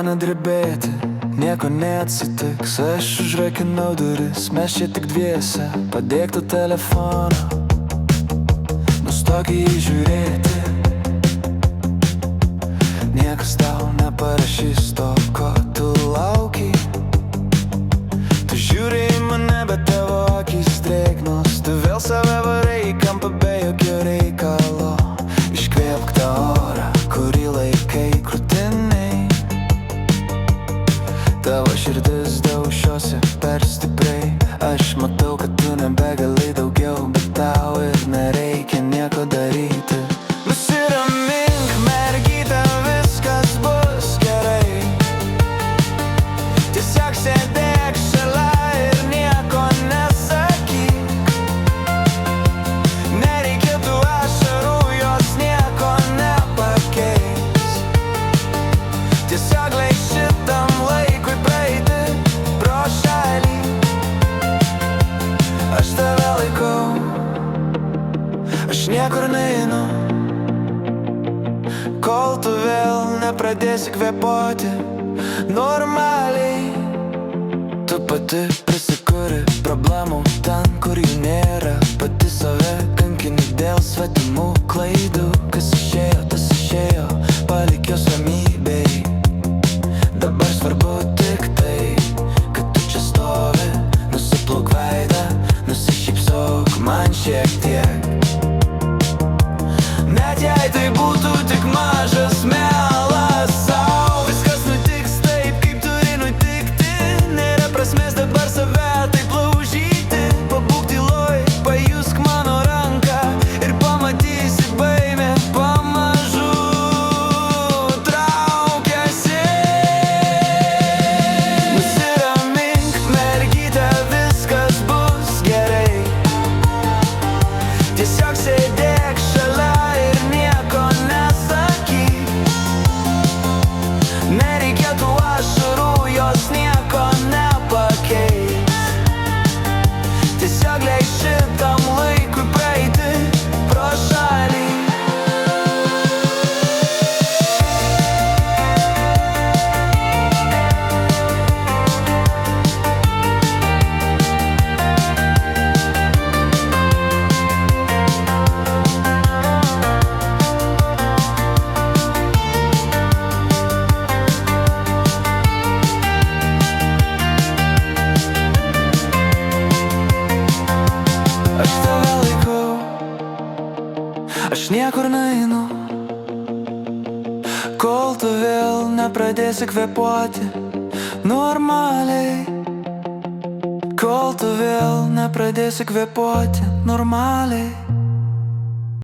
Nenudrebėti, nieko neatsitiks. Aš užrakinau duris, mes čia tik dviese. Padėk tu telefoną, nustok į jį žiūrėti. Niekas tau neparašys to, ko tu lauki. Tu žiūri į mane, bet tavo akys drėgnos. Tu vėl save varai į kampą be jokio reikalo. Iškvėpk tą orą, kurį laikai krūtiniai. Tavo širdis daužosi per stipriai. Aš matau, kad tu nebegali daugiau, bet tau ir nereikia nieko daryti. Nusiramink, mergyte, viskas bus gerai. Tiesiog sėdėk šalia ir nieko nesakyk. Nereikėtų ašarų, jos nieko nepakeis. Tiesiog leik šitam laikui praeiti pro šalį. Aš tave laikau, aš niekur neinu, kol tu vėl nepradėsi kvėpuoti normaliai. Tu pati prisikuri problemų ten, kur jų nėra. Pati save kankini dėl svetimų klaidų. Kas išėjo, tas išėjo, palik jos ramybei. Dabar svarbu tik tai, kad tu čia stovi. Nusiplauk veidą, nusišypsok man šiek tiek. Net jei tai būtų tik mažas melas sau. Viskas nutiks taip, kaip turi nutikti. Nėra prasmės dabar save taip laužyti. Pabūk tyloj, pajusk mano ranką ir pamatysi, baimė pamažu traukiasi. Nusiramink, mergyte, viskas bus gerai. Tiesiog sėdėk šalia ir nieko nesakyk. Nereikėtų ašarų, jos nieko nepakeis. Tiesiog leik šitam laikui praeiti pro šalį. Aš tave laikau, aš niekur neinu, kol tu vėl nepradėsi kvėpuoti normaliai. Kol tu vėl nepradėsi kvėpuoti normaliai.